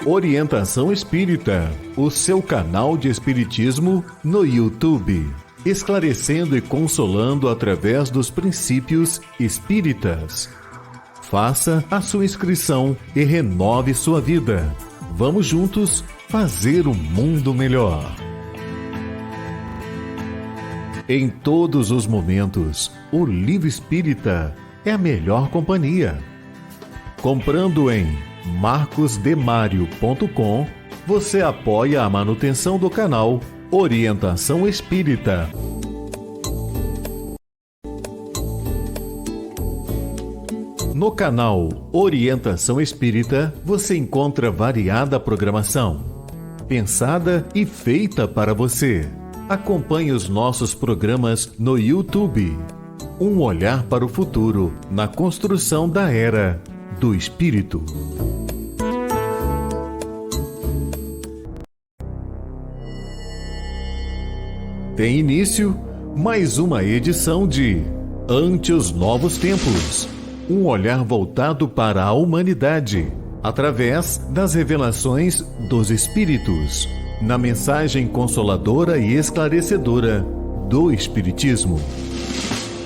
Orientação Espírita, o seu canal de espiritismo no YouTube, esclarecendo e consolando através dos princípios espíritas. Faça a sua inscrição e renove sua vida. Vamos juntos fazer o mundo melhor. Em todos os momentos, o Livro Espírita é a melhor companhia. Comprando em marcosdemario.com, você apoia a manutenção do canal Orientação Espírita. No canal Orientação Espírita, você encontra variada programação, pensada e feita para você. Acompanhe os nossos programas no YouTube. Um olhar para o futuro na construção da era do Espírito. Tem início mais uma edição de Ante os Novos Tempos. Um olhar voltado para a humanidade, através das revelações dos Espíritos, na mensagem consoladora e esclarecedora do Espiritismo.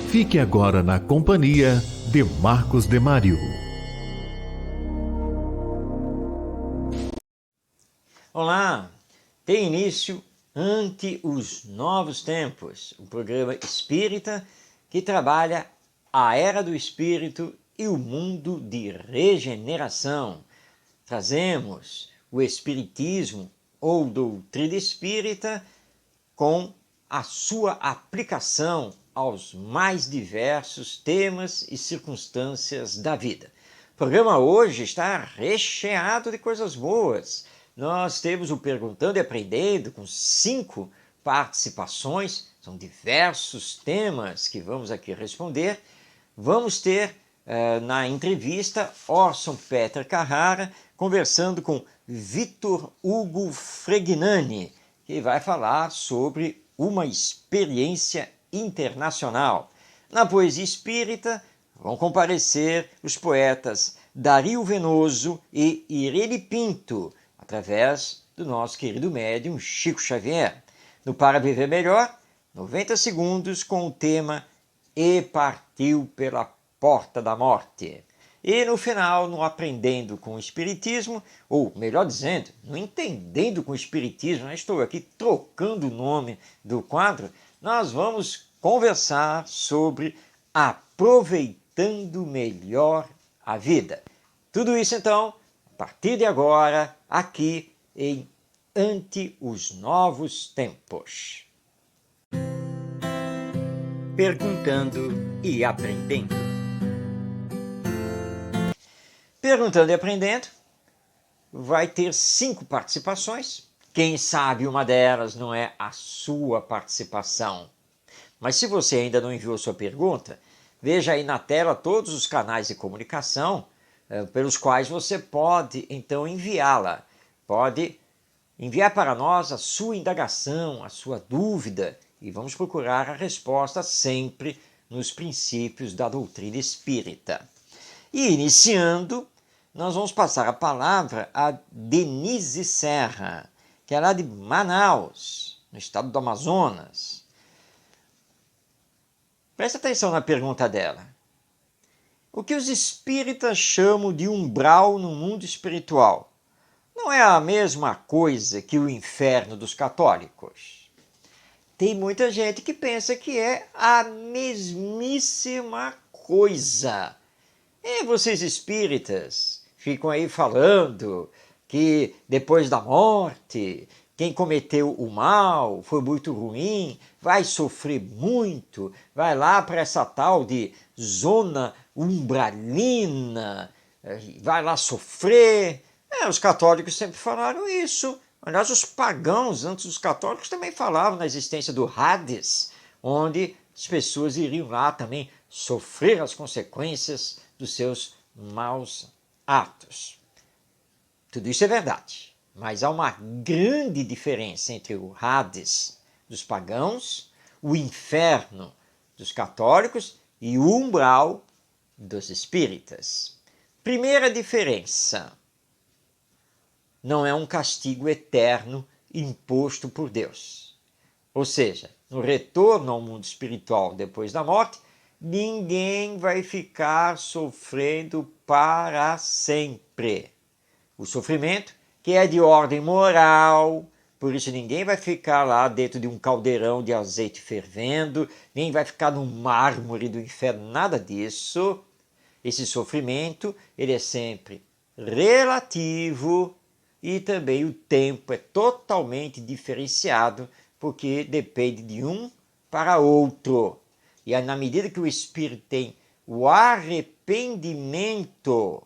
Fique agora na companhia de Marcos Demário. Olá, tem início Ante os Novos Tempos, um programa espírita que trabalha a era do espírito e o mundo de regeneração. Trazemos o espiritismo ou doutrina espírita com a sua aplicação aos mais diversos temas e circunstâncias da vida. O programa hoje está recheado de coisas boas. Nós temos o Perguntando e Aprendendo com 5 participações, são diversos temas que vamos aqui responder. Vamos ter na entrevista Orson Peter Carrara conversando com Vitor Hugo Fregnani, que vai falar sobre uma experiência internacional. Na Poesia Espírita vão comparecer os poetas Dario Venoso e Irene Pinto, através do nosso querido médium Chico Xavier. No Para Viver Melhor, 90 segundos com o tema E Partiu pela Porta da Morte. E no final, no Aprendendo com o Espiritismo, ou melhor dizendo, no Entendendo com o Espiritismo, estou aqui trocando o nome do quadro, nós vamos conversar sobre aproveitando melhor a vida. Tudo isso então, a partir de agora, aqui em Ante os Novos Tempos. Perguntando e Aprendendo. Perguntando e Aprendendo vai ter 5 participações. Quem sabe uma delas não é a sua participação. Mas se você ainda não enviou sua pergunta, veja aí na tela todos os canais de comunicação pelos quais você pode então enviá-la. Pode enviar para nós a sua indagação, a sua dúvida, e vamos procurar a resposta sempre nos princípios da doutrina espírita. E iniciando, nós vamos passar a palavra a Denise Serra, que é lá de Manaus, no estado do Amazonas. Preste atenção na pergunta dela. O que os espíritas chamam de umbral no mundo espiritual não é a mesma coisa que o inferno dos católicos? Tem muita gente que pensa que é a mesmíssima coisa. E vocês espíritas ficam aí falando que depois da morte, quem cometeu o mal foi muito ruim, vai sofrer muito, vai lá para essa tal de zona umbralina, vai lá sofrer. Os católicos sempre falaram isso. Aliás, os pagãos, antes dos católicos, também falavam na existência do Hades, onde as pessoas iriam lá também sofrer as consequências dos seus maus atos. Tudo isso é verdade, mas há uma grande diferença entre o Hades dos pagãos, o inferno dos católicos e o umbral dos espíritas. Primeira diferença: não é um castigo eterno imposto por Deus. Ou seja, no retorno ao mundo espiritual depois da morte, ninguém vai ficar sofrendo para sempre. O sofrimento, que é de ordem moral, por isso ninguém vai ficar lá dentro de um caldeirão de azeite fervendo, nem vai ficar no mármore do inferno, nada disso. Esse sofrimento, ele é sempre relativo e também o tempo é totalmente diferenciado, porque depende de um para outro. E na medida que o espírito tem o arrependimento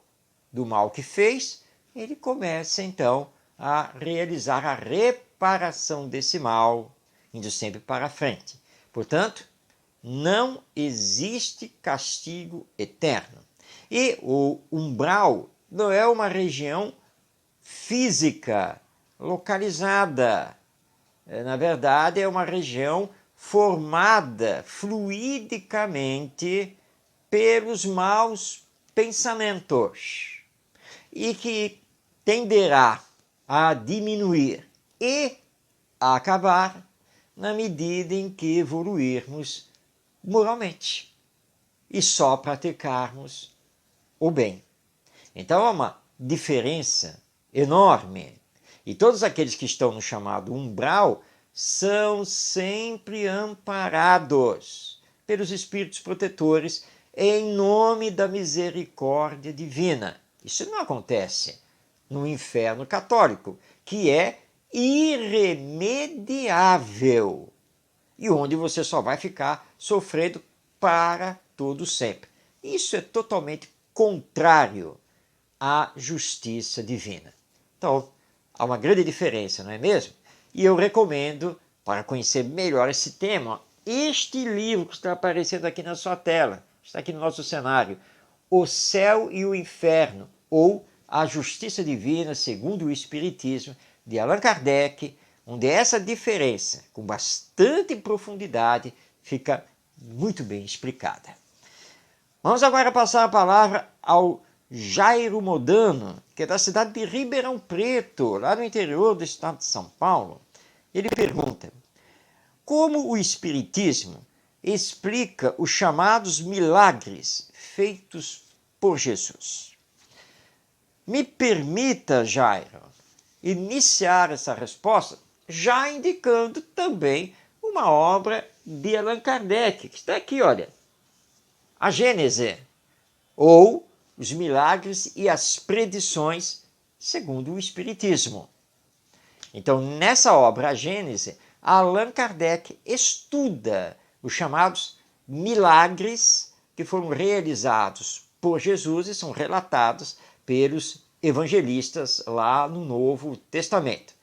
do mal que fez, ele começa então a realizar a reparação desse mal, indo sempre para frente. Portanto, não existe castigo eterno. E o umbral não é uma região física, localizada. Na verdade, é uma região formada fluidicamente pelos maus pensamentos e que tenderá a diminuir e a acabar na medida em que evoluirmos moralmente e só praticarmos o bem. Então há uma diferença enorme. E todos aqueles que estão no chamado umbral são sempre amparados pelos espíritos protetores em nome da misericórdia divina. Isso não acontece no inferno católico, que é irremediável e onde você só vai ficar sofrendo para todo sempre. Isso é totalmente contrário à justiça divina. Então, há uma grande diferença, não é mesmo? E eu recomendo, para conhecer melhor esse tema, este livro que está aparecendo aqui na sua tela, está aqui no nosso cenário, O Céu e o Inferno, ou A Justiça Divina segundo o Espiritismo, de Allan Kardec, onde essa diferença, com bastante profundidade, fica muito bem explicada. Vamos agora passar a palavra ao Jairo Modano, que é da cidade de Ribeirão Preto, lá no interior do estado de São Paulo. Ele pergunta: como o Espiritismo explica os chamados milagres feitos por Jesus? Me permita, Jairo, iniciar essa resposta já indicando também uma obra de Allan Kardec, que está aqui, olha, a Gênese, ou os milagres e as predições segundo o Espiritismo. Então, nessa obra, a Gênese, Allan Kardec estuda os chamados milagres que foram realizados por Jesus e são relatados pelos evangelistas lá no Novo Testamento,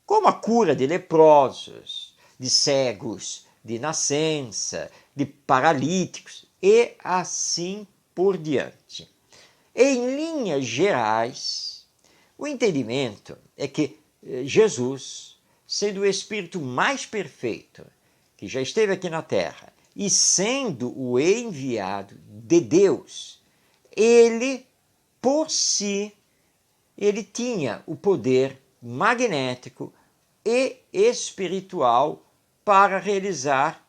como a cura de leprosos, de cegos, de nascença, de paralíticos e assim por diante. Em linhas gerais, o entendimento é que Jesus, sendo o Espírito mais perfeito que já esteve aqui na Terra e sendo o enviado de Deus, ele, por si, ele tinha o poder magnético e espiritual para realizar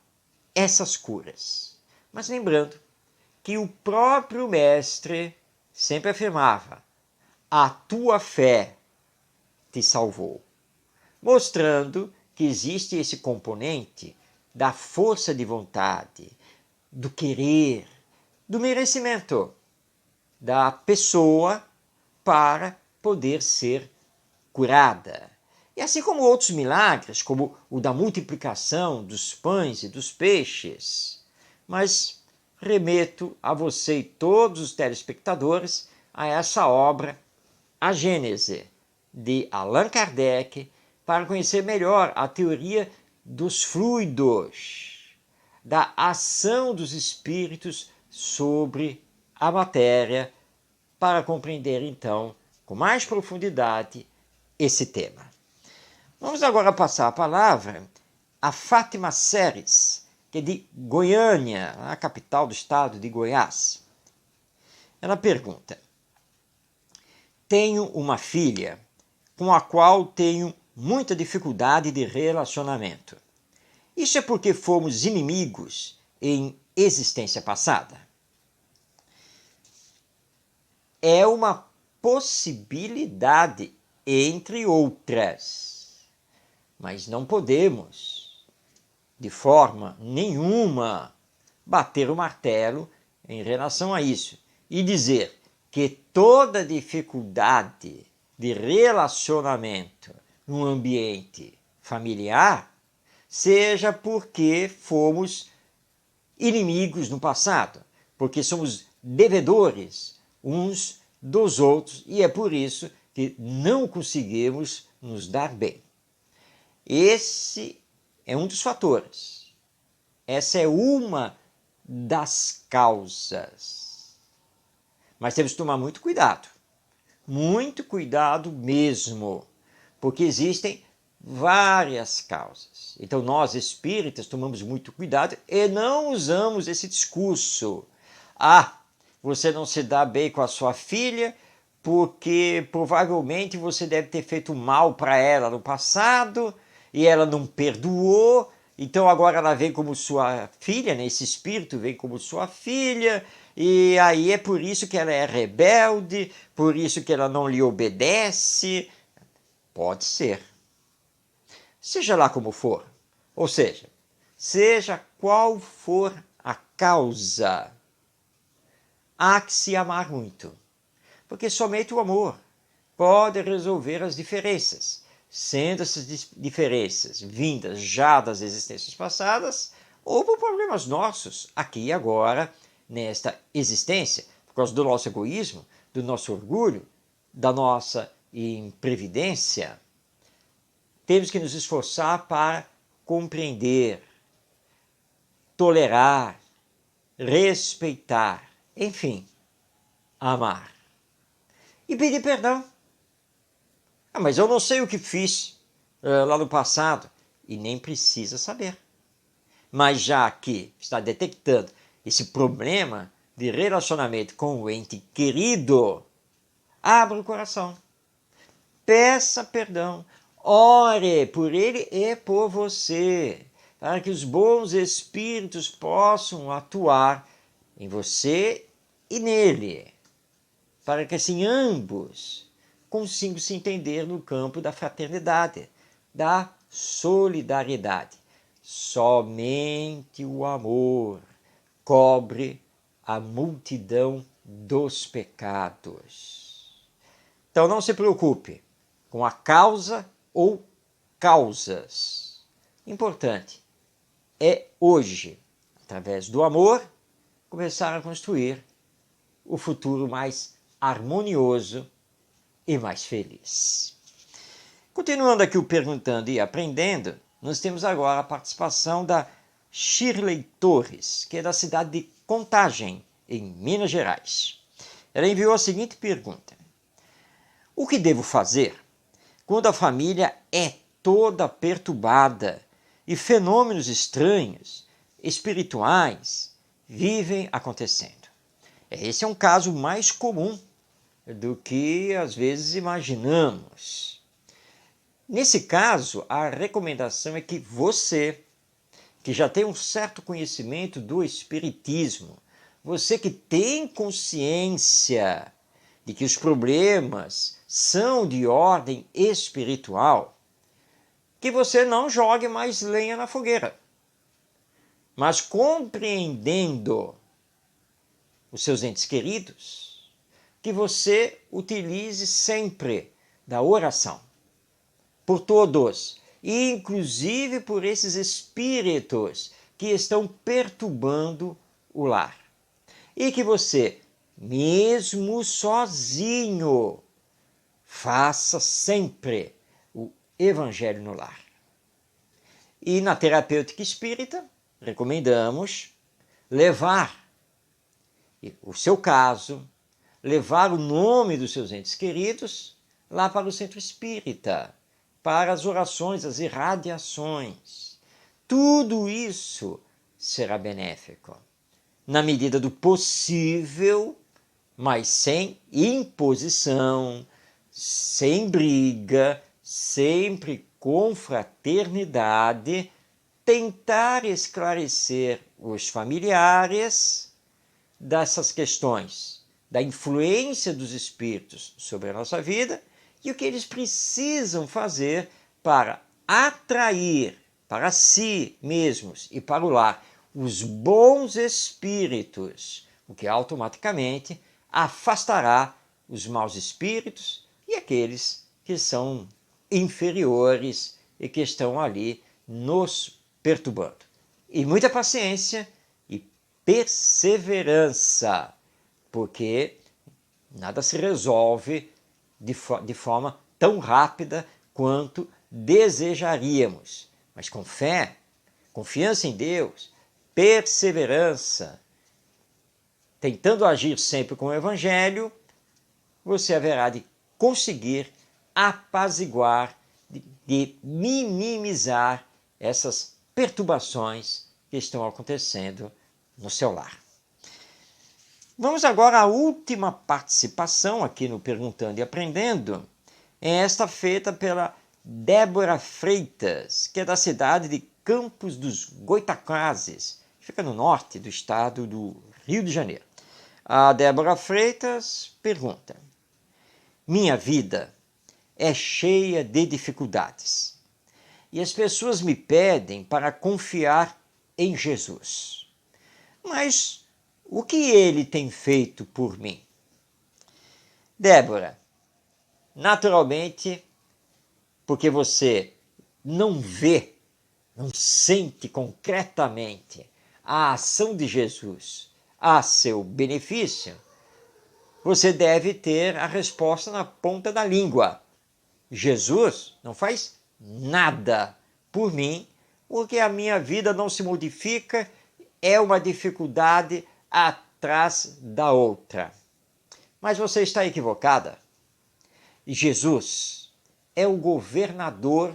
essas curas. Mas lembrando que o próprio Mestre sempre afirmava: a tua fé te salvou, mostrando que existe esse componente da força de vontade, do querer, do merecimento da pessoa para poder ser curada. E assim como outros milagres, como o da multiplicação dos pães e dos peixes. Mas remeto a você e todos os telespectadores a essa obra, A Gênese, de Allan Kardec, para conhecer melhor a teoria dos fluidos, da ação dos espíritos sobre a matéria, para compreender então com mais profundidade esse tema. Vamos agora passar a palavra a Fátima Seres, que é de Goiânia, a capital do estado de Goiás. Ela pergunta: tenho uma filha com a qual tenho muita dificuldade de relacionamento. Isso é porque fomos inimigos em existência passada? É uma possibilidade, entre outras, mas não podemos, de forma nenhuma, bater o martelo em relação a isso e dizer que toda dificuldade de relacionamento no ambiente familiar seja porque fomos inimigos no passado, porque somos devedores uns dos outros e é por isso que não conseguimos nos dar bem. Esse é um dos fatores. Essa é uma das causas. Mas temos que tomar muito cuidado mesmo, porque existem várias causas. Então nós espíritas tomamos muito cuidado e não usamos esse discurso. Você não se dá bem com a sua filha porque provavelmente você deve ter feito mal para ela no passado e ela não perdoou, então agora ela vem como sua filha, né? Esse espírito vem como sua filha, e aí é por isso que ela é rebelde, por isso que ela não lhe obedece. Pode ser. Seja lá como for, ou seja qual for a causa, há que se amar muito, porque somente o amor pode resolver as diferenças, sendo essas diferenças vindas já das existências passadas ou por problemas nossos, aqui e agora, nesta existência, por causa do nosso egoísmo, do nosso orgulho, da nossa imprevidência. Temos que nos esforçar para compreender, tolerar, respeitar, enfim, amar. E pedir perdão. Mas eu não sei o que fiz lá no passado. E nem precisa saber. Mas já que está detectando esse problema de relacionamento com o ente querido, abra o coração. Peça perdão. Ore por ele e por você, para que os bons espíritos possam atuar em você e nele, para que assim ambos consigam se entender no campo da fraternidade, da solidariedade. Somente o amor cobre a multidão dos pecados. Então não se preocupe com a causa ou causas. Importante é hoje, através do amor, começar a construir o futuro mais harmonioso e mais feliz. Continuando aqui o Perguntando e Aprendendo, nós temos agora a participação da Shirley Torres, que é da cidade de Contagem, em Minas Gerais. Ela enviou a seguinte pergunta: o que devo fazer quando a família é toda perturbada e fenômenos estranhos, espirituais, vivem acontecendo? Esse é um caso mais comum do que às vezes imaginamos. Nesse caso, a recomendação é que você, que já tem um certo conhecimento do espiritismo, você que tem consciência de que os problemas são de ordem espiritual, que você não jogue mais lenha na fogueira, mas compreendendo os seus entes queridos, que você utilize sempre da oração por todos, inclusive por esses espíritos que estão perturbando o lar. E que você, mesmo sozinho, faça sempre o Evangelho no lar. E na terapêutica espírita, recomendamos levar o seu caso, levar o nome dos seus entes queridos lá para o centro espírita, para as orações, as irradiações. Tudo isso será benéfico, na medida do possível, mas sem imposição, sem briga, sempre com fraternidade, tentar esclarecer os familiares dessas questões, da influência dos espíritos sobre a nossa vida e o que eles precisam fazer para atrair para si mesmos e para o lar os bons espíritos, o que automaticamente afastará os maus espíritos e aqueles que são inferiores e que estão ali nos perturbando. E muita paciência e perseverança, porque nada se resolve de forma tão rápida quanto desejaríamos. Mas com fé, confiança em Deus, perseverança, tentando agir sempre com o Evangelho, você haverá de conseguir apaziguar, de minimizar essas perturbações que estão acontecendo no seu lar. Vamos agora à última participação aqui no Perguntando e Aprendendo. É esta feita pela Débora Freitas, que é da cidade de Campos dos Goitacazes, que fica no norte do estado do Rio de Janeiro. A Débora Freitas pergunta: minha vida é cheia de dificuldades e as pessoas me pedem para confiar em Jesus. Mas o que ele tem feito por mim? Débora, naturalmente, porque você não vê, não sente concretamente a ação de Jesus a seu benefício, você deve ter a resposta na ponta da língua. Jesus não faz nada por mim, porque a minha vida não se modifica, é uma dificuldade atrás da outra. Mas você está equivocada. Jesus é o governador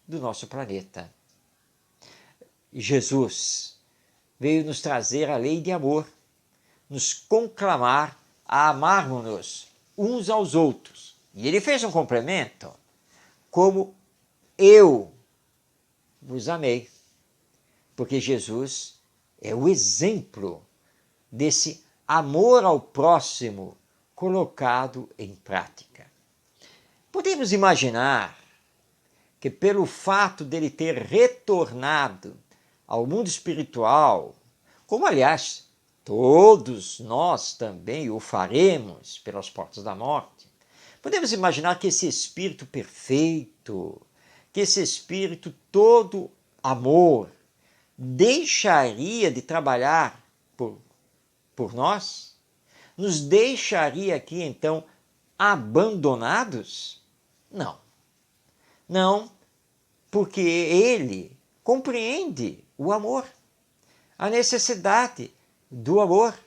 do nosso planeta. Jesus veio nos trazer a lei de amor, nos conclamar a amarmos-nos uns aos outros. E ele fez um complemento, como eu vos amei. Porque Jesus é o exemplo desse amor ao próximo colocado em prática. Podemos imaginar que pelo fato dele ter retornado ao mundo espiritual, como aliás todos nós também o faremos pelas portas da morte, podemos imaginar que esse Espírito perfeito, que esse Espírito todo amor, deixaria de trabalhar por nós? Nos deixaria aqui então abandonados? Não. Não, porque ele compreende o amor, a necessidade do amor.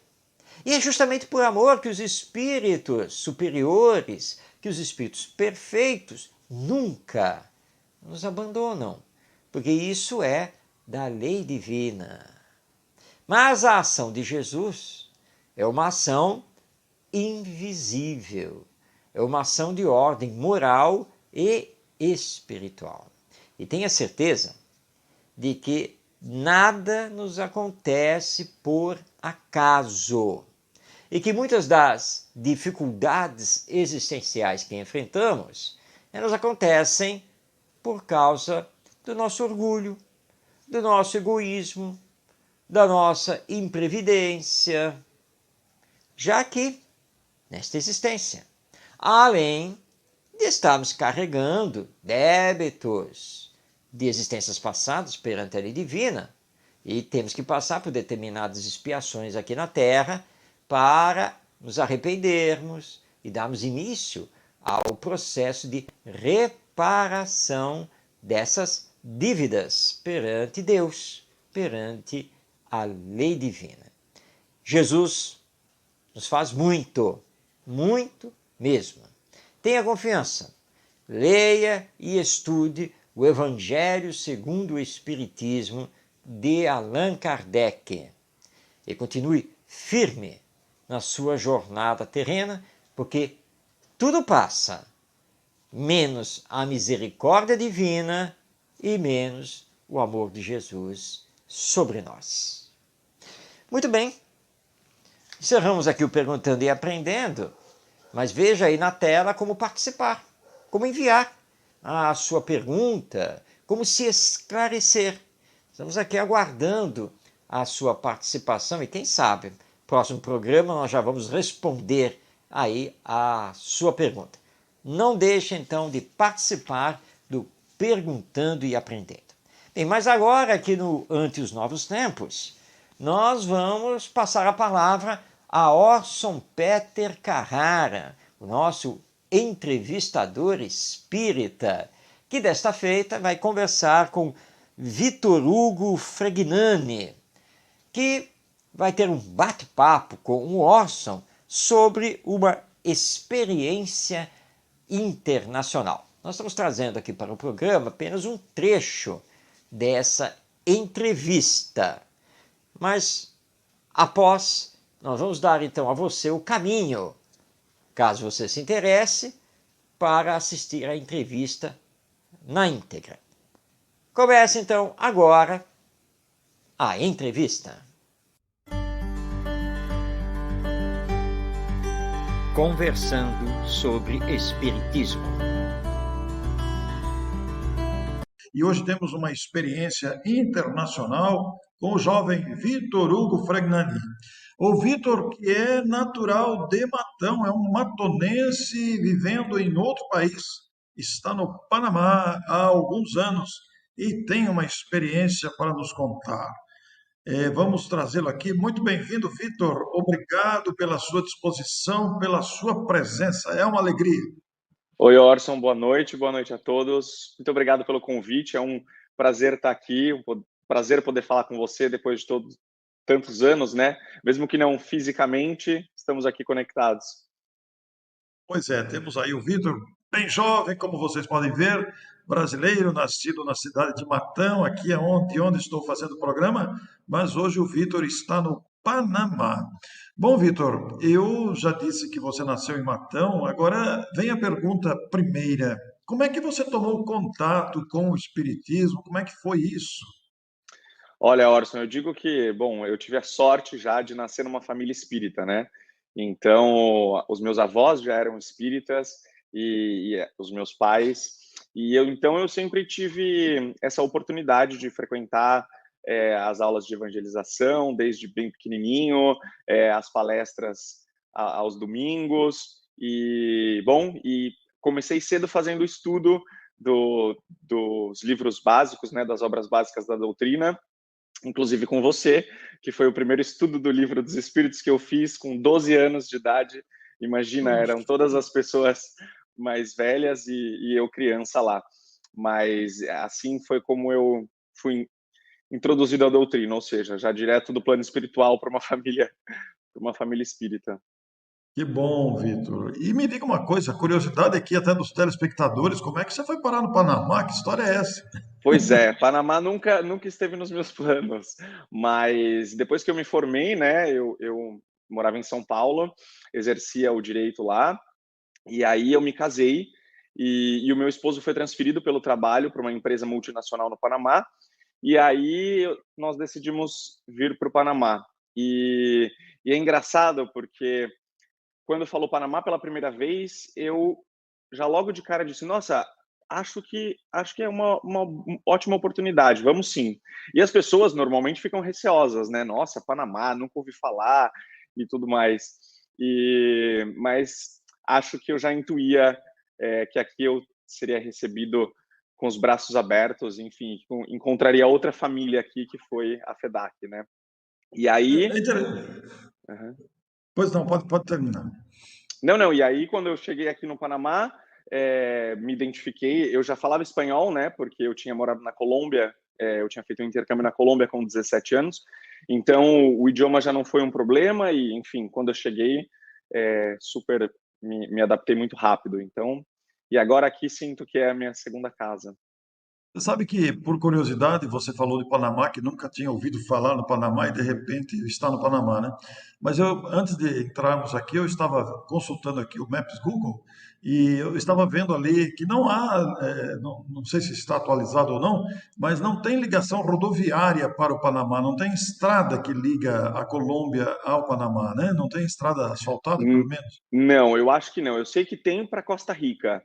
E é justamente por amor que os espíritos superiores, que os espíritos perfeitos nunca nos abandonam, porque isso é da lei divina. Mas a ação de Jesus é uma ação invisível, é uma ação de ordem moral e espiritual. E tenha certeza de que nada nos acontece por acaso e que muitas das dificuldades existenciais que enfrentamos, elas acontecem por causa do nosso orgulho, do nosso egoísmo, da nossa imprevidência, já que, nesta existência, além de estarmos carregando débitos de existências passadas perante a lei divina, e temos que passar por determinadas expiações aqui na Terra para nos arrependermos e darmos início ao processo de reparação dessas dívidas perante Deus, perante a lei divina. Jesus nos faz muito, muito mesmo. Tenha confiança, leia e estude o Evangelho segundo o Espiritismo de Allan Kardec e continue firme na sua jornada terrena, porque tudo passa, menos a misericórdia divina e menos o amor de Jesus sobre nós. Muito bem, encerramos aqui o Perguntando e Aprendendo, mas veja aí na tela como participar, como enviar a sua pergunta, como se esclarecer. Estamos aqui aguardando a sua participação e quem sabe, próximo programa nós já vamos responder aí a sua pergunta. Não deixe então de participar do Perguntando e Aprendendo. Bem, mas agora aqui no Ante os Novos Tempos, nós vamos passar a palavra a Orson Peter Carrara, o nosso entrevistador espírita, que desta feita vai conversar com Vitor Hugo Fregnani, que vai ter um bate-papo com o Orson sobre uma experiência internacional. Nós estamos trazendo aqui para o programa apenas um trecho dessa entrevista, mas após, nós vamos dar então a você o caminho, caso você se interesse, para assistir à entrevista na íntegra. Começa então agora a entrevista. Conversando sobre Espiritismo. E hoje temos uma experiência internacional com o jovem Vitor Hugo Fregnani. O Vitor, que é natural de Matão, é um matonense vivendo em outro país, está no Panamá há alguns anos e tem uma experiência para nos contar. Vamos trazê-lo aqui. Muito bem-vindo, Vitor. Obrigado pela sua disposição, pela sua presença. É uma alegria. Oi, Orson, boa noite a todos. Muito obrigado pelo convite, é um prazer estar aqui, um prazer poder falar com você depois de tantos anos, né? Mesmo que não fisicamente, estamos aqui conectados. Pois é, temos aí o Vitor, bem jovem, como vocês podem ver, brasileiro, nascido na cidade de Matão, aqui é onde estou fazendo o programa, mas hoje o Vitor está no Panamá. Bom, Vitor, eu já disse que você nasceu em Matão, agora vem a pergunta primeira. Como é que você tomou contato com o Espiritismo? Como é que foi isso? Olha, Orson, eu digo que, bom, eu tive a sorte já de nascer numa família espírita, né? Então, os meus avós já eram espíritas e os meus pais, e então eu sempre tive essa oportunidade de frequentar as aulas de evangelização, desde bem pequenininho, as palestras aos domingos, e comecei cedo fazendo o estudo dos livros básicos, né, das obras básicas da doutrina, inclusive com você, que foi o primeiro estudo do Livro dos Espíritos que eu fiz com 12 anos de idade. Imagina, eram todas as pessoas mais velhas e eu criança lá. Mas assim foi como eu fui introduzido à doutrina, ou seja, já direto do plano espiritual para uma família espírita. Que bom, Vitor. E me diga uma coisa, a curiosidade aqui até dos telespectadores, como é que você foi parar no Panamá? Que história é essa? Pois é, Panamá nunca esteve nos meus planos, mas depois que eu me formei, né, eu morava em São Paulo, exercia o direito lá, e aí eu me casei, e o meu esposo foi transferido pelo trabalho para uma empresa multinacional no Panamá, e aí nós decidimos vir para o Panamá. E é engraçado porque quando falou Panamá pela primeira vez, eu já logo de cara disse, nossa, acho que é uma ótima oportunidade, vamos sim. E as pessoas normalmente ficam receosas, né? Nossa, Panamá, nunca ouvi falar e tudo mais. Mas acho que eu já intuía que aqui eu seria recebido com os braços abertos, enfim, encontraria outra família aqui que foi a FEDAC, né? E aí... Uhum. Pois não, pode terminar. Não, e aí quando eu cheguei aqui no Panamá, me identifiquei, eu já falava espanhol, né, porque eu tinha morado na Colômbia, eu tinha feito um intercâmbio na Colômbia com 17 anos, então o idioma já não foi um problema e, enfim, quando eu cheguei, super me adaptei muito rápido, então, e agora aqui sinto que é a minha segunda casa. Você sabe que, por curiosidade, você falou de Panamá, que nunca tinha ouvido falar no Panamá e de repente está no Panamá, né? Mas eu, antes de entrarmos aqui, eu estava consultando aqui o Maps Google e eu estava vendo ali que não há, não sei se está atualizado ou não, mas não tem ligação rodoviária para o Panamá, não tem estrada que liga a Colômbia ao Panamá, né? Não tem estrada asfaltada, pelo Hum, menos. Não, eu acho que não. Eu sei que tem para Costa Rica.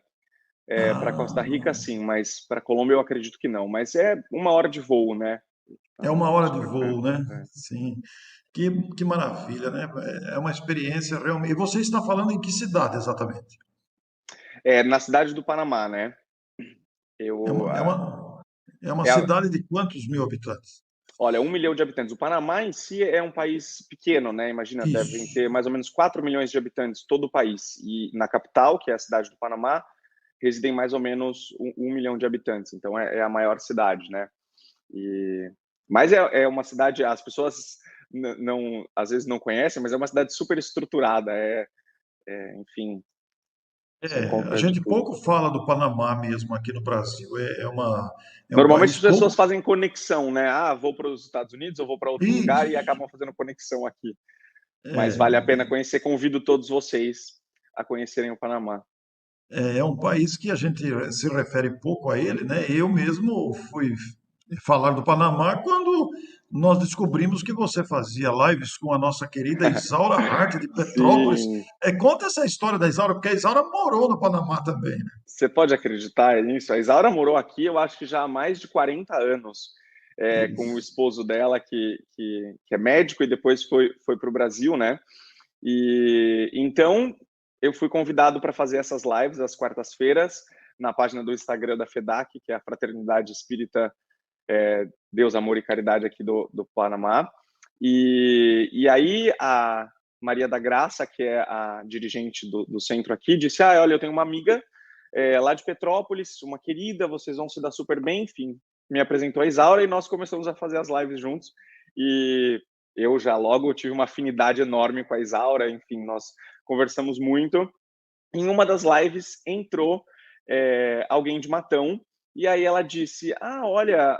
Para Costa Rica, Ah, sim, mas para Colômbia eu acredito que não. Mas é 1 hora de voo, né? é uma Então, hora de super voo, perto. né? Sim. Que maravilha, né? É uma experiência realmente. E você está falando em que cidade exatamente? Na cidade do Panamá, né? É Eu, uma, é ah, uma, é uma é, a- cidade de quantos mil habitantes? Olha, 1 milhão de habitantes. O Panamá em si é um país pequeno, né? Imagina, devem Ixi, ter mais ou menos 4 milhões de habitantes todo o país. E na capital, que é a cidade do Panamá, residem mais ou menos 1 milhão de habitantes. Então é a maior cidade, né? E, mas é uma cidade, as pessoas não, às vezes não conhecem, mas é uma cidade super estruturada. Enfim, você a encontra de gente tudo. pouco fala do Panamá mesmo aqui no Brasil. É um Normalmente país as pessoas pouco. fazem conexão, né? Ah, vou para os Estados Unidos, ou vou para outro lugar e Ixi, acabam fazendo conexão aqui. Mas vale a pena é, conhecer. Convido todos vocês a conhecerem o Panamá. é um país que a gente se refere pouco a ele, né? Eu mesmo fui falar do Panamá quando nós descobrimos que você fazia lives com a nossa querida Isaura Hart de Petrópolis. Sim, Conta essa história da Isaura, porque a Isaura morou no Panamá também, né? você pode acreditar nisso? A Isaura morou aqui, eu acho que já há mais de 40 anos, com o Isso. esposo dela, que é médico, e depois foi para o Brasil, né? E então eu fui convidado para fazer essas lives às quartas-feiras na página do Instagram da FEDAC, que é a Fraternidade Espírita Deus, Amor e Caridade aqui do Panamá. E aí a Maria da Graça, que é a dirigente do centro aqui, disse: olha, eu tenho uma amiga lá de Petrópolis, uma querida, vocês vão se dar super bem, enfim. Me apresentou a Isaura e nós começamos a fazer as lives juntos. E eu já logo tive uma afinidade enorme com a Isaura, enfim, nós conversamos muito. Em uma das lives entrou alguém de Matão, e aí ela disse: olha,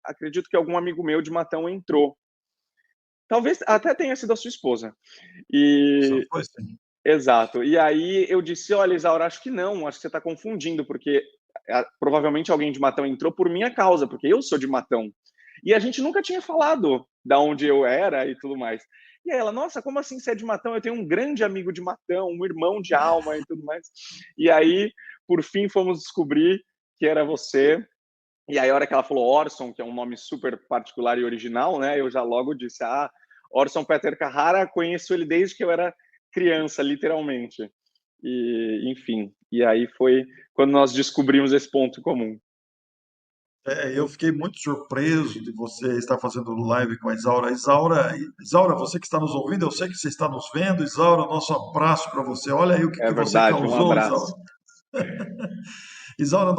acredito que algum amigo meu de Matão entrou. Talvez até tenha sido a sua esposa. Só E foi assim. exato. E aí eu disse: olha, Isaura, acho que não, acho que você está confundindo, porque provavelmente alguém de Matão entrou por minha causa, porque eu sou de Matão. E a gente nunca tinha falado da onde eu era e tudo mais. E aí ela: nossa, como assim você é de Matão? Eu tenho um grande amigo de Matão, um irmão de alma e tudo mais. E aí, por fim, fomos descobrir que era você. E aí, a hora que ela falou Orson, que é um nome super particular e original, né? Eu já logo disse: Orson Peter Carrara, conheço ele desde que eu era criança, literalmente. E, enfim, e aí foi quando nós descobrimos esse ponto comum. Eu fiquei muito surpreso de você estar fazendo live com a Isaura. Isaura, você que está nos ouvindo, eu sei que você está nos vendo. Isaura, nosso abraço para você. Olha aí o que, É que você verdade, um causou, Isaura. abraço. Isaura,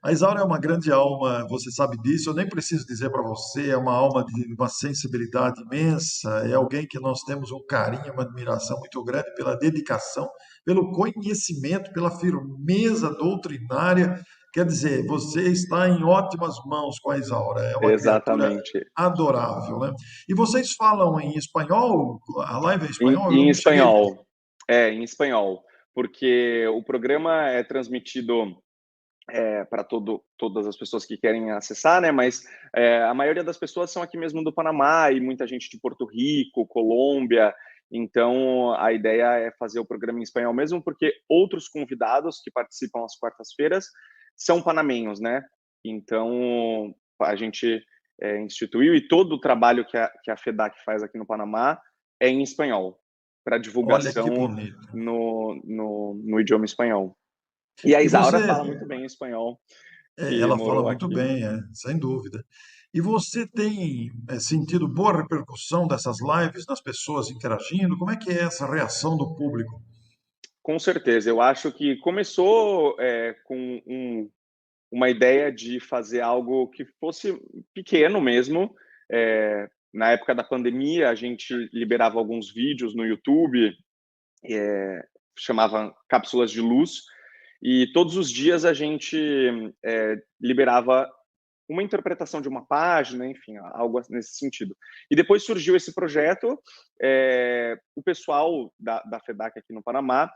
a Isaura é uma grande alma, você sabe disso, eu nem preciso dizer para você, é uma alma de uma sensibilidade imensa, é alguém que nós temos um carinho, uma admiração muito grande pela dedicação, pelo conhecimento, pela firmeza doutrinária. Quer dizer, você está em ótimas mãos com a Isaura, é uma criatura Exatamente. adorável, né? E vocês falam em espanhol? A live é em espanhol? Eu Em não cheguei. espanhol. Em espanhol. Porque o programa é transmitido para todas as pessoas que querem acessar, né? Mas a maioria das pessoas são aqui mesmo do Panamá e muita gente de Porto Rico, Colômbia. Então a ideia é fazer o programa em espanhol mesmo, porque outros convidados que participam às quartas-feiras são panamenhos, né? Então a gente instituiu e todo o trabalho que a FEDAC faz aqui no Panamá é em espanhol, para Olha que divulgação bonito. no idioma espanhol. E a E Isaura você, fala muito bem espanhol, que ela fala morou muito aqui. bem, sem dúvida. E você tem sentido boa repercussão dessas lives das pessoas interagindo? Como é que é essa reação do público? Com certeza, eu acho que começou com uma ideia de fazer algo que fosse pequeno mesmo. Na época da pandemia, a gente liberava alguns vídeos no YouTube, chamava Cápsulas de Luz, e todos os dias a gente liberava uma interpretação de uma página, enfim, algo nesse sentido. E depois surgiu esse projeto, o pessoal da FEDAC aqui no Panamá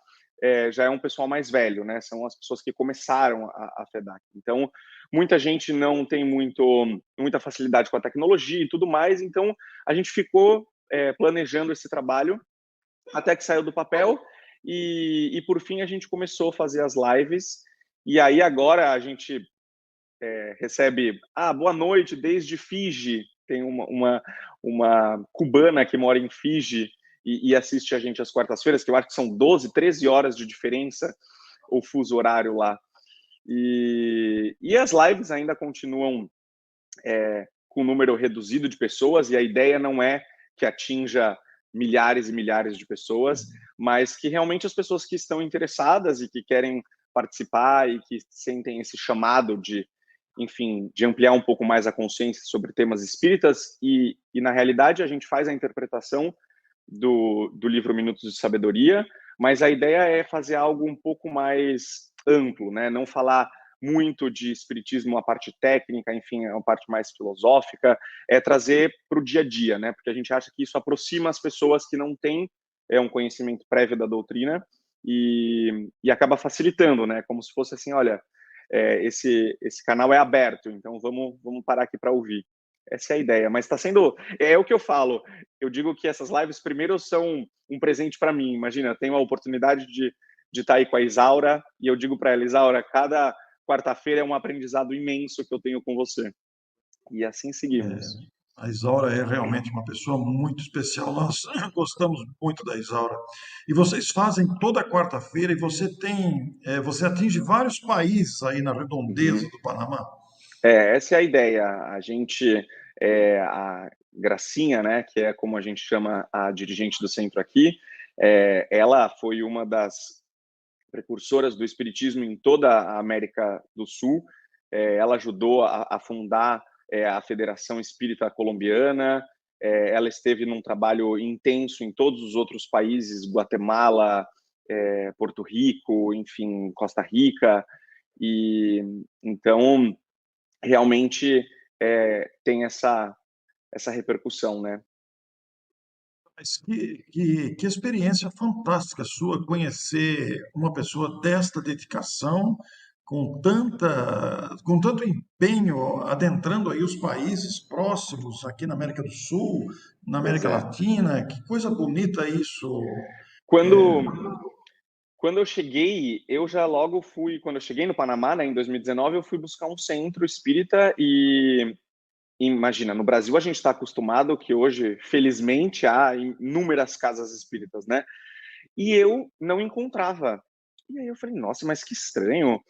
já é um pessoal mais velho, né? São as pessoas que começaram a FEDAC. Então, muita gente não tem muita facilidade com a tecnologia e tudo mais, então a gente ficou planejando esse trabalho até que saiu do papel e por fim a gente começou a fazer as lives e aí agora a gente recebe boa noite desde Fiji, tem uma cubana que mora em Fiji e assiste a gente às quartas-feiras, que eu acho que são 12, 13 horas de diferença o fuso horário lá. E as lives ainda continuam com um número reduzido de pessoas, e a ideia não é que atinja milhares e milhares de pessoas, mas que realmente as pessoas que estão interessadas e que querem participar e que sentem esse chamado de, enfim, de ampliar um pouco mais a consciência sobre temas espíritas, e na realidade a gente faz a interpretação do livro Minutos de Sabedoria, mas a ideia é fazer algo um pouco mais amplo, né? Não falar muito de espiritismo, a parte técnica, enfim, a parte mais filosófica, é trazer para o dia a dia, né? Porque a gente acha que isso aproxima as pessoas que não têm um conhecimento prévio da doutrina e acaba facilitando, né? Como se fosse assim, olha, esse canal é aberto, então vamos parar aqui para ouvir. Essa é a ideia, mas está sendo... É o que eu falo. Eu digo que essas lives, primeiro, são um presente para mim. Imagina, tenho a oportunidade de estar aí com a Isaura, e eu digo para ela, Isaura, cada quarta-feira é um aprendizado imenso que eu tenho com você. E assim seguimos. A Isaura é realmente uma pessoa muito especial. Nós gostamos muito da Isaura. E vocês fazem toda quarta-feira e você atinge vários países aí na redondeza do Panamá. Essa é a ideia. A gente, a Gracinha, né, que é como a gente chama a dirigente do centro aqui, ela foi uma das precursoras do espiritismo em toda a América do Sul. Ela ajudou a fundar a Federação Espírita Colombiana. Ela esteve num trabalho intenso em todos os outros países, Guatemala, Porto Rico, enfim, Costa Rica. E então realmente tem essa repercussão, né? Mas que experiência fantástica sua conhecer uma pessoa desta dedicação, com tanto empenho, adentrando aí os países próximos aqui na América do Sul, na Pois América é. Latina. Que coisa bonita isso. Quando eu cheguei, eu já logo fui, quando eu cheguei no Panamá, né, em 2019, eu fui buscar um centro espírita e imagina, no Brasil a gente está acostumado que hoje, felizmente, há inúmeras casas espíritas, né? E eu não encontrava. E aí eu falei, nossa, mas que estranho.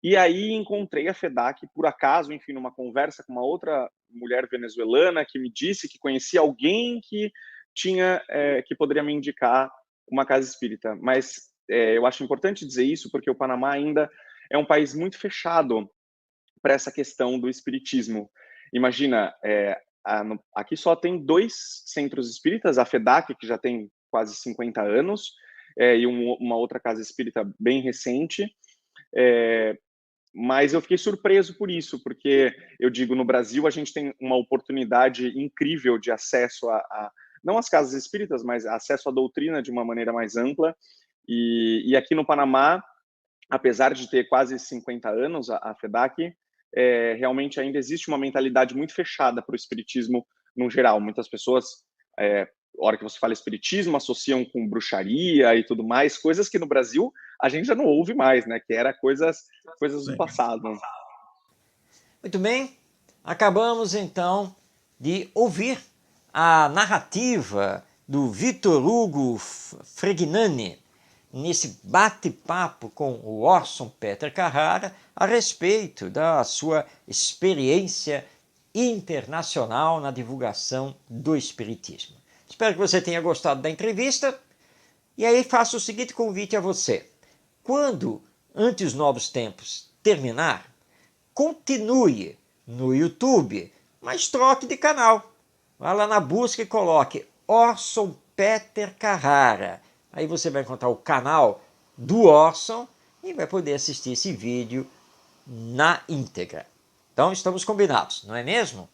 E aí encontrei a FEDAC por acaso, enfim, numa conversa com uma outra mulher venezuelana que me disse que conhecia alguém que tinha, que poderia me indicar uma casa espírita. Mas eu acho importante dizer isso porque o Panamá ainda é um país muito fechado para essa questão do espiritismo. Imagina, aqui só tem 2 centros espíritas, a FEDAC, que já tem quase 50 anos, e uma outra casa espírita bem recente, mas eu fiquei surpreso por isso, porque eu digo, no Brasil a gente tem uma oportunidade incrível de acesso não às casas espíritas, mas acesso à doutrina de uma maneira mais ampla, e aqui no Panamá, apesar de ter quase 50 anos, a FEDAC, realmente ainda existe uma mentalidade muito fechada para o espiritismo no geral. Muitas pessoas, a hora que você fala espiritismo, associam com bruxaria e tudo mais, coisas que no Brasil a gente já não ouve mais, né? Que era coisas do passado. Muito bem, acabamos então de ouvir a narrativa do Vitor Hugo Fregnani nesse bate-papo com o Orson Peter Carrara a respeito da sua experiência internacional na divulgação do Espiritismo. Espero que você tenha gostado da entrevista e aí faço o seguinte convite a você. Quando Ante os Novos Tempos terminar, continue no YouTube, mas troque de canal. Vá lá na busca e coloque Orson Peter Carrara. Aí você vai encontrar o canal do Orson e vai poder assistir esse vídeo na íntegra. Então estamos combinados, não é mesmo?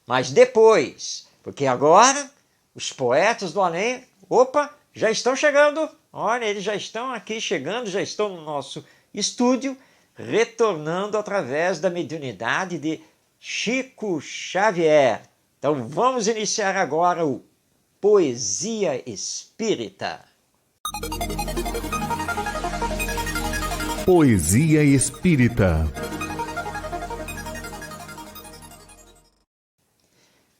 Mas depois, porque agora os poetas do além, opa, já estão chegando. Olha, eles já estão aqui chegando, já estão no nosso estúdio, retornando através da mediunidade de Chico Xavier. Então vamos iniciar agora o Poesia Espírita. Poesia Espírita.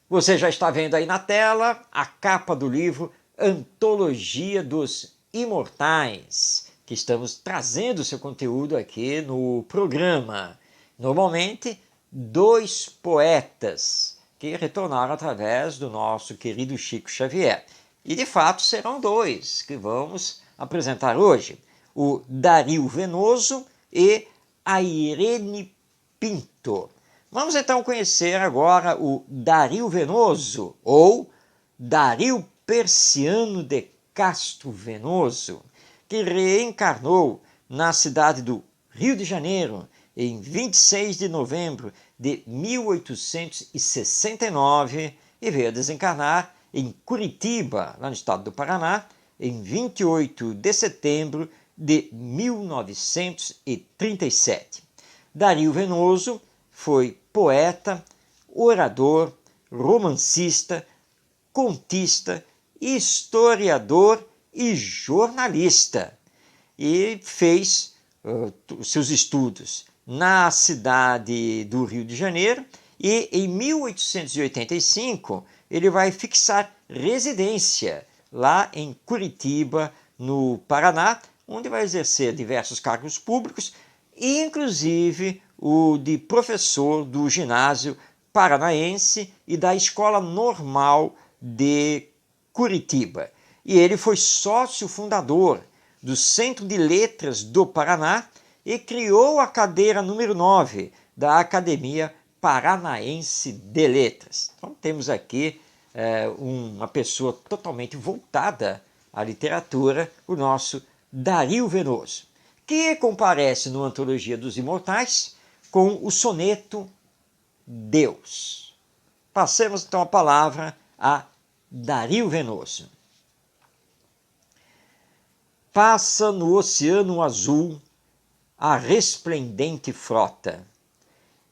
Você já está vendo aí na tela a capa do livro Antologia dos Imortais, que estamos trazendo seu conteúdo aqui no programa. Normalmente, 2 poetas que retornaram através do nosso querido Chico Xavier. E de fato serão 2 que vamos apresentar hoje: o Dario Venoso e a Irene Pinto. Vamos então conhecer agora o Dario Venoso, ou Dario Persiano de Castro Venoso, que reencarnou na cidade do Rio de Janeiro em 26 de novembro de 1869 e veio a desencarnar em Curitiba, lá no estado do Paraná, em 28 de setembro de 1937. Dario Venoso foi poeta, orador, romancista, contista, historiador e jornalista. E fez seus estudos na cidade do Rio de Janeiro e em 1885 ele vai fixar residência lá em Curitiba, no Paraná, onde vai exercer diversos cargos públicos, inclusive o de professor do ginásio paranaense e da Escola Normal de Curitiba. E ele foi sócio fundador do Centro de Letras do Paraná e criou a cadeira número 9 da Academia Paranaense de Letras. Então temos aqui uma pessoa totalmente voltada à literatura, o nosso Dario Venoso, que comparece no Antologia dos Imortais com o soneto Deus. Passemos então a palavra a Dario Venoso. Passa no oceano azul a resplendente frota.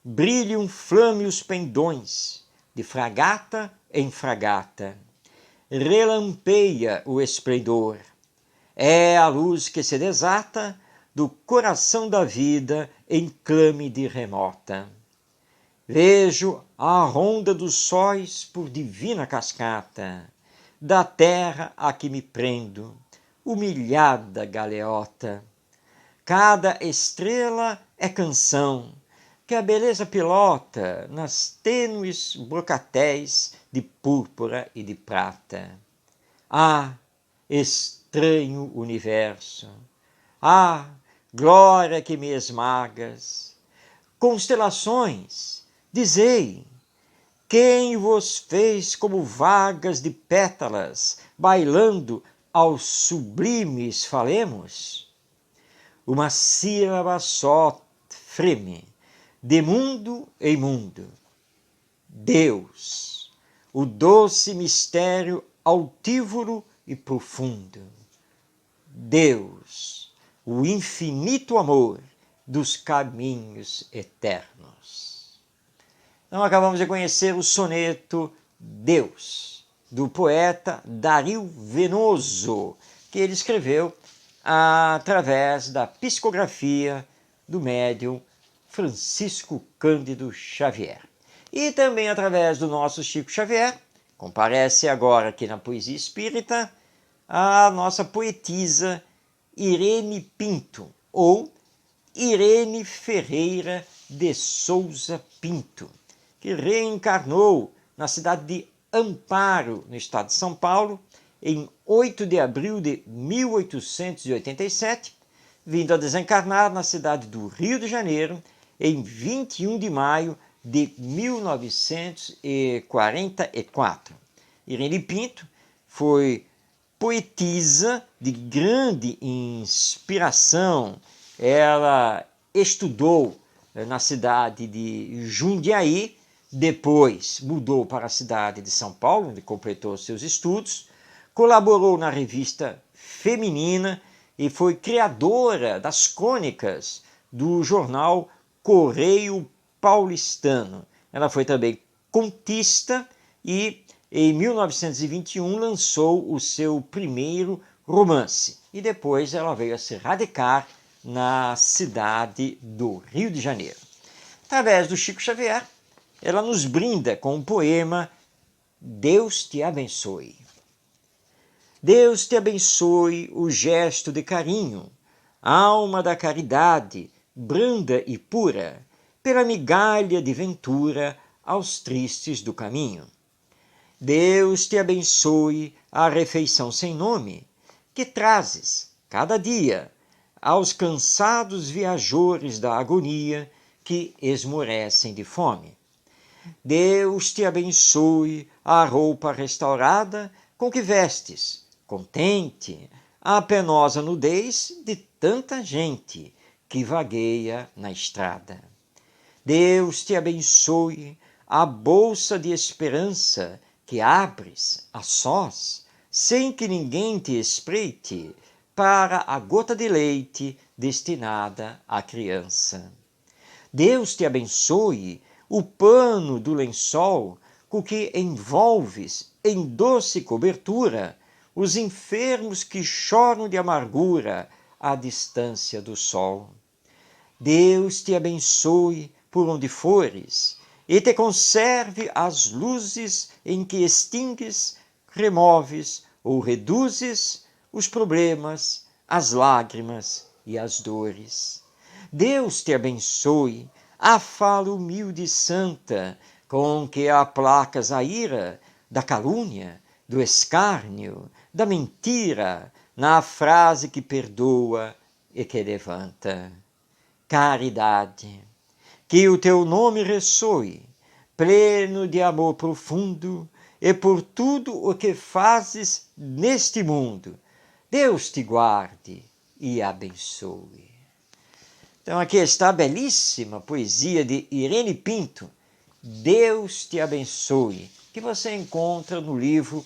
Brilham flâmeos pendões, de fragata em fragata. Relampeia o esplendor. É a luz que se desata do coração da vida em clâmide remota. Vejo a ronda dos sóis por divina cascata, da terra a que me prendo, humilhada galeota. Cada estrela é canção, que a beleza pilota nas tênues brocatéis de púrpura e de prata. Ah, estranho universo! Ah, glória que me esmagas! Constelações, dizei, quem vos fez como vagas de pétalas, bailando aos sublimes falemos? Uma sílaba só freme, de mundo em mundo. Deus, o doce mistério altívoro e profundo. Deus, o infinito amor dos caminhos eternos. Então acabamos de conhecer o soneto Deus, do poeta Dario Venoso, que ele escreveu através da psicografia do médium Francisco Cândido Xavier. E também através do nosso Chico Xavier, comparece agora aqui na Poesia Espírita a nossa poetisa Irene Pinto, ou Irene Ferreira de Souza Pinto, que reencarnou na cidade de Amparo, no estado de São Paulo, em 8 de abril de 1887, vindo a desencarnar na cidade do Rio de Janeiro, em 21 de maio de 1944. Irene Pinto foi poetisa de grande inspiração ela estudou na cidade de Jundiaí, depois mudou para a cidade de São Paulo, onde completou seus estudos, colaborou na revista Feminina e foi criadora das crônicas do jornal Correio Paulistano. Ela foi também contista e, em 1921, lançou o seu primeiro romance. E depois ela veio a se radicar na cidade do Rio de Janeiro. Através do Chico Xavier, ela nos brinda com o poema Deus te abençoe. Deus te abençoe o gesto de carinho, alma da caridade, branda e pura, pela migalha de ventura aos tristes do caminho. Deus te abençoe a refeição sem nome, que trazes, cada dia, aos cansados viajores da agonia que esmorecem de fome. Deus te abençoe a roupa restaurada com que vestes, contente, a penosa nudez de tanta gente que vagueia na estrada. Deus te abençoe a bolsa de esperança que abres a sós, sem que ninguém te espreite, para a gota de leite destinada à criança. Deus te abençoe o pano do lençol com que envolves em doce cobertura os enfermos que choram de amargura à distância do sol. Deus te abençoe por onde fores e te conserve as luzes em que extingues, removes ou reduzes os problemas, as lágrimas e as dores. Deus te abençoe a fala humilde e santa com que aplacas a ira da calúnia, do escárnio, da mentira, na frase que perdoa e que levanta. Caridade, que o teu nome ressoe, pleno de amor profundo, e por tudo o que fazes neste mundo, Deus te guarde e abençoe. Então aqui está a belíssima poesia de Irene Pinto, Deus te abençoe, que você encontra no livro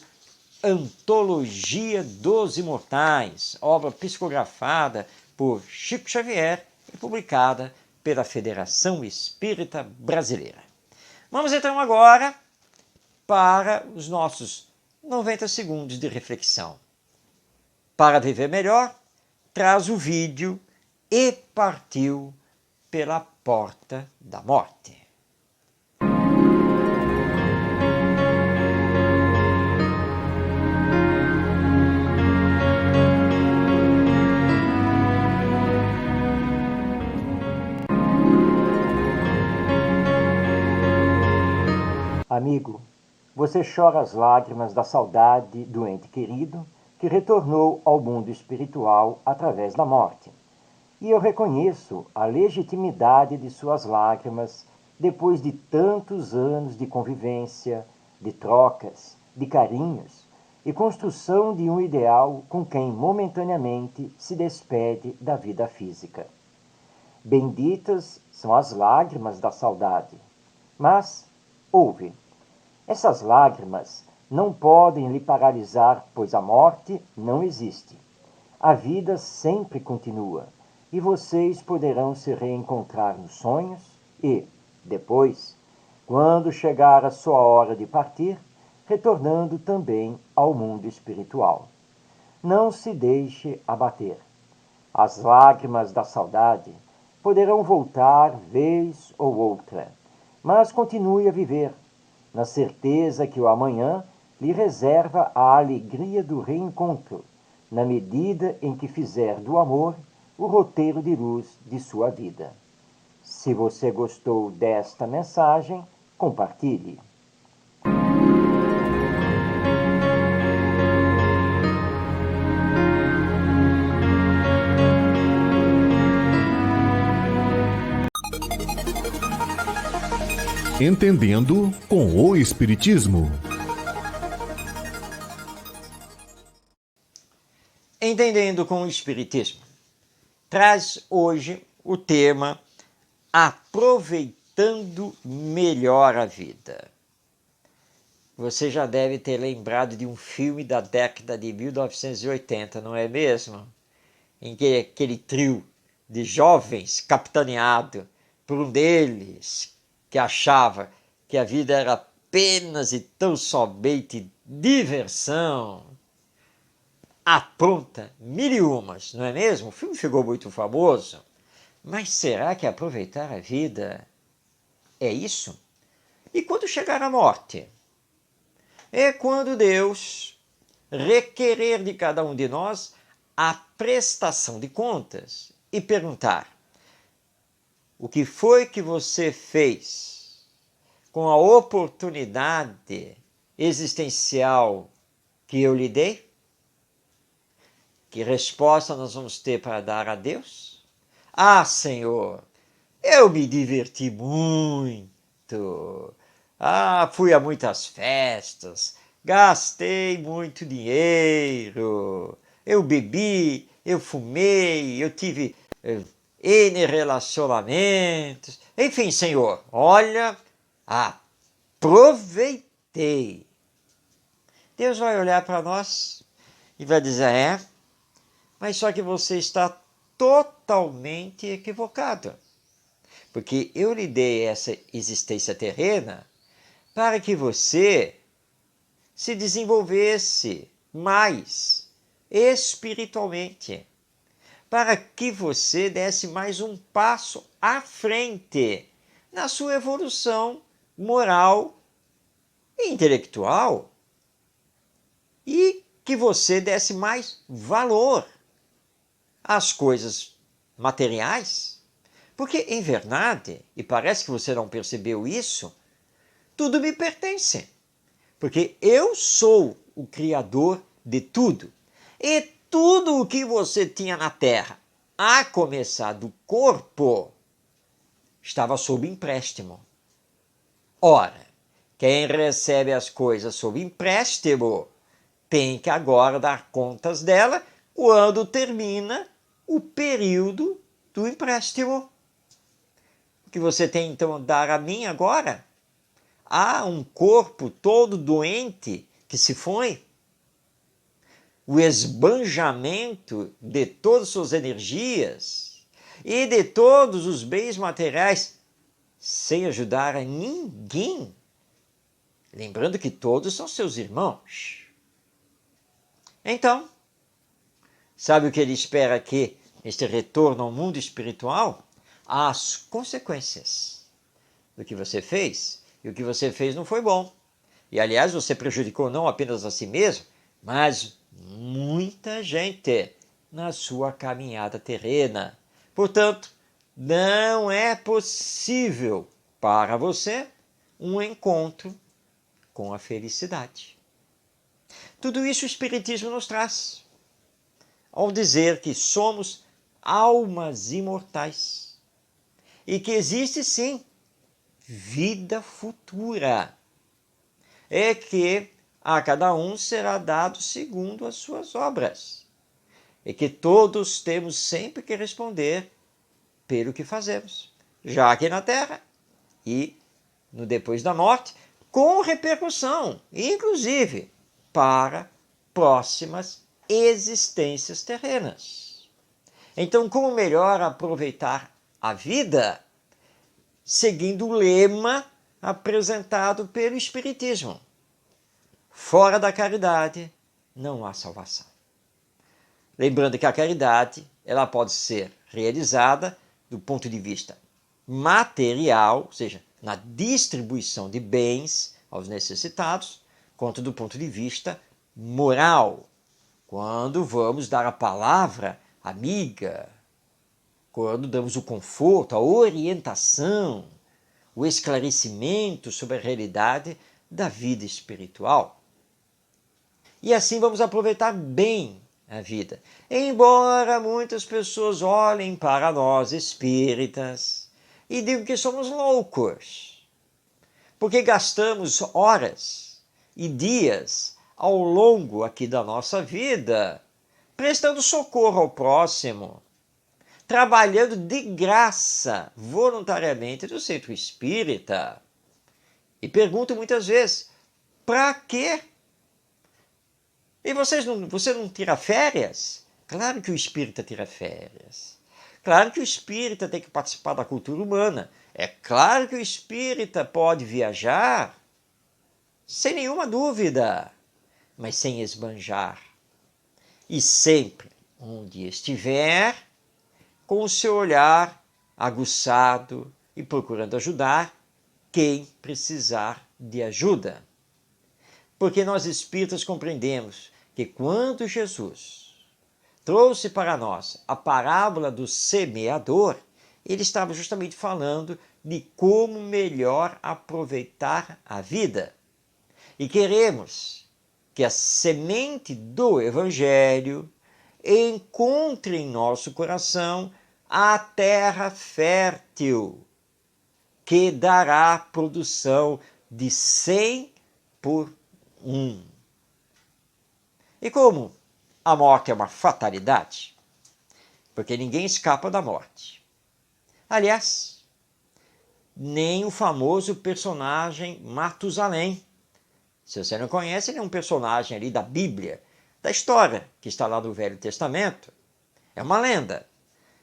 Antologia dos Imortais, obra psicografada por Chico Xavier e publicada pela Federação Espírita Brasileira. Vamos então agora para os nossos 90 segundos de reflexão. Para viver melhor, traz o vídeo E partiu pela porta da morte. Amigo, você chora as lágrimas da saudade do ente querido que retornou ao mundo espiritual através da morte. E eu reconheço a legitimidade de suas lágrimas depois de tantos anos de convivência, de trocas, de carinhos e construção de um ideal com quem momentaneamente se despede da vida física. Benditas são as lágrimas da saudade. Mas, ouve, essas lágrimas não podem lhe paralisar, pois a morte não existe. A vida sempre continua, e vocês poderão se reencontrar nos sonhos e, depois, quando chegar a sua hora de partir, retornando também ao mundo espiritual. Não se deixe abater. As lágrimas da saudade poderão voltar vez ou outra, mas continue a viver, na certeza que o amanhã lhe reserva a alegria do reencontro, na medida em que fizer do amor o roteiro de luz de sua vida. Se você gostou desta mensagem, compartilhe. Entendendo com o Espiritismo. Entendendo com o Espiritismo. traz hoje o tema Aproveitando Melhor a Vida. Você já deve ter lembrado de um filme da década de 1980, não é mesmo? Em que aquele trio de jovens, capitaneado por um deles, que achava que a vida era apenas e tão somente diversão, apronta mil e umas, não é mesmo? O filme ficou muito famoso. Mas será que aproveitar a vida é isso? E quando chegar a morte? É quando Deus requerer de cada um de nós a prestação de contas e perguntar: o que foi que você fez com a oportunidade existencial que eu lhe dei? Que resposta nós vamos ter para dar a Deus? Ah, Senhor, eu me diverti muito. Ah, fui a muitas festas, gastei muito dinheiro, eu bebi, eu fumei, eu tive N relacionamentos. Enfim, Senhor, olha, aproveitei. Deus vai olhar para nós e vai dizer: mas só que você está totalmente equivocado. Porque eu lhe dei essa existência terrena para que você se desenvolvesse mais espiritualmente, para que você desse mais um passo à frente na sua evolução moral e intelectual, e que você desse mais valor às coisas materiais. Porque, em verdade, e parece que você não percebeu isso, tudo me pertence. Porque eu sou o Criador de tudo. E tudo o que você tinha na Terra, a começar do corpo, estava sob empréstimo. Ora, quem recebe as coisas sob empréstimo tem que agora dar contas dela quando termina o período do empréstimo. O que você tem então a dar a mim agora? Há um corpo todo doente que se foi. O esbanjamento de todas as suas energias e de todos os bens materiais sem ajudar a ninguém. Lembrando que todos são seus irmãos. Então, sabe o que ele espera aqui, este retorno ao mundo espiritual? As consequências do que você fez. E o que você fez não foi bom. E, aliás, você prejudicou não apenas a si mesmo, mas muita gente na sua caminhada terrena. Portanto, não é possível para você um encontro com a felicidade. Tudo isso o Espiritismo nos traz, ao dizer que somos almas imortais e que existe sim vida futura, é que a cada um será dado segundo as suas obras, e que todos temos sempre que responder pelo que fazemos, já aqui na Terra e no depois da morte, com repercussão, inclusive para próximas existências terrenas. Então, como melhor aproveitar a vida? Seguindo o lema apresentado pelo Espiritismo: fora da caridade não há salvação. Lembrando que a caridade ela pode ser realizada do ponto de vista material, ou seja, na distribuição de bens aos necessitados, quanto do ponto de vista moral, quando vamos dar a palavra amiga, quando damos o conforto, a orientação, o esclarecimento sobre a realidade da vida espiritual. E assim vamos aproveitar bem a vida. Embora muitas pessoas olhem para nós espíritas e digam que somos loucos, porque gastamos horas e dias ao longo aqui da nossa vida prestando socorro ao próximo, trabalhando de graça, voluntariamente, no centro espírita. E pergunto muitas vezes, para quê? E você não tira férias? Claro que o espírita tira férias. Claro que o espírita tem que participar da cultura humana. É claro que o espírita pode viajar, sem nenhuma dúvida, mas sem esbanjar. E sempre, onde estiver, com o seu olhar aguçado e procurando ajudar quem precisar de ajuda. Porque nós espíritas compreendemos que quando Jesus trouxe para nós a parábola do semeador, ele estava justamente falando de como melhor aproveitar a vida. E queremos que a semente do Evangelho encontre em nosso coração a terra fértil, que dará produção de 100 por 1. E como a morte é uma fatalidade, porque ninguém escapa da morte. Aliás, nem o famoso personagem Matusalém. Se você não conhece, ele é um personagem ali da Bíblia, da história que está lá no Velho Testamento. É uma lenda.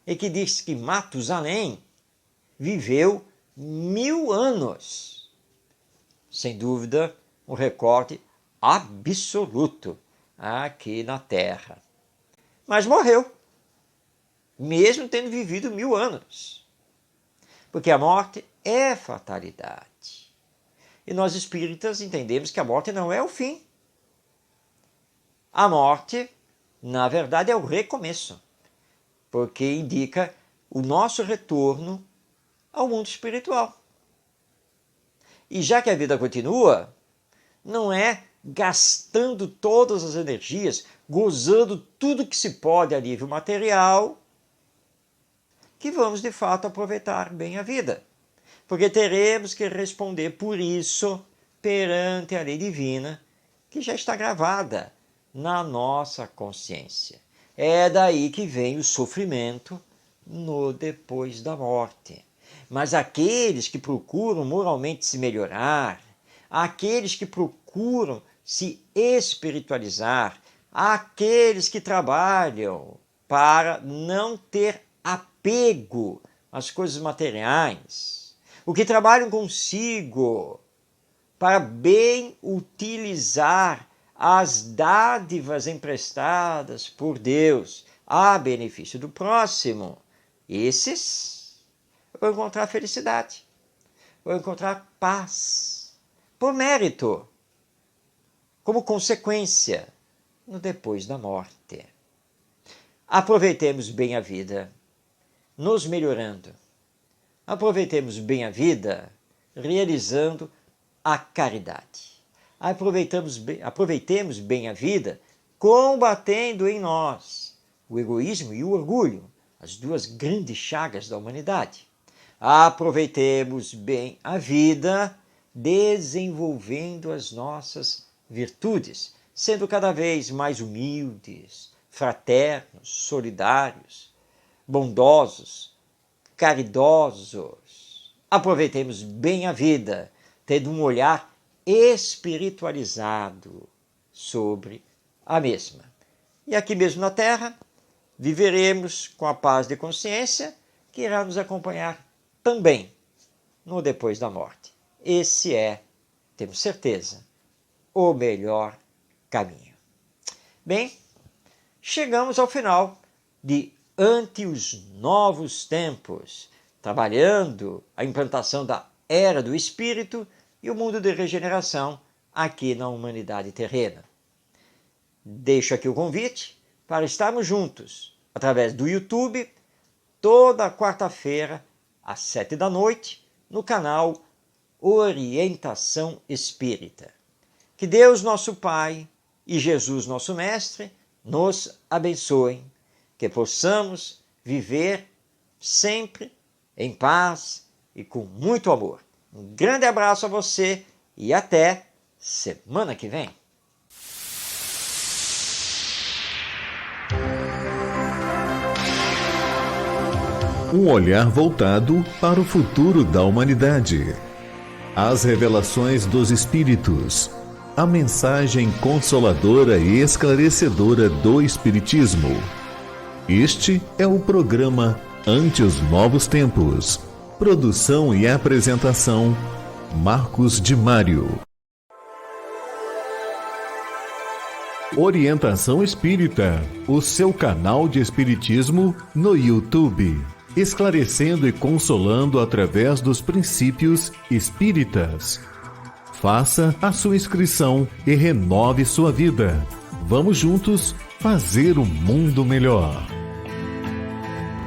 E que diz que Matusalém viveu 1000 anos. Sem dúvida, um recorde absoluto aqui na Terra. Mas morreu, mesmo tendo vivido 1000 anos. Porque a morte é fatalidade. E nós espíritas entendemos que a morte não é o fim. A morte, na verdade, é o recomeço, porque indica o nosso retorno ao mundo espiritual. E já que a vida continua, não é gastando todas as energias, gozando tudo que se pode a nível material, que vamos de fato aproveitar bem a vida. Porque teremos que responder por isso perante a lei divina, que já está gravada na nossa consciência. É daí que vem o sofrimento no depois da morte. Mas aqueles que procuram moralmente se melhorar, aqueles que procuram se espiritualizar, aqueles que trabalham para não ter apego às coisas materiais, o que trabalham consigo para bem utilizar as dádivas emprestadas por Deus a benefício do próximo, esses vão encontrar felicidade, vão encontrar paz, por mérito, como consequência, no depois da morte. Aproveitemos bem a vida, nos melhorando. Aproveitemos bem a vida, realizando a caridade. Aproveitemos bem a vida, combatendo em nós o egoísmo e o orgulho, as duas grandes chagas da humanidade. Aproveitemos bem a vida, desenvolvendo as nossas virtudes, sendo cada vez mais humildes, fraternos, solidários, bondosos, caridosos. Aproveitemos bem a vida, tendo um olhar espiritualizado sobre a mesma. E aqui mesmo na Terra, viveremos com a paz de consciência que irá nos acompanhar também no depois da morte. Esse é, temos certeza, o melhor caminho. Bem, chegamos ao final de Ante os Novos Tempos, trabalhando a implantação da Era do Espírito e o mundo de regeneração aqui na humanidade terrena. Deixo aqui o convite para estarmos juntos através do YouTube toda quarta-feira às 7 da noite no canal Orientação Espírita. Que Deus, nosso Pai, e Jesus, nosso Mestre, nos abençoem, que possamos viver sempre em paz e com muito amor. Um grande abraço a você e até semana que vem. Um olhar voltado para o futuro da humanidade. As revelações dos Espíritos. A mensagem consoladora e esclarecedora do Espiritismo. Este é o programa Ante os Novos Tempos. Produção e apresentação, Marcos de Mário. Orientação Espírita, o seu canal de espiritismo no YouTube, esclarecendo e consolando através dos princípios espíritas. Faça a sua inscrição e renove sua vida. Vamos juntos fazer um mundo melhor.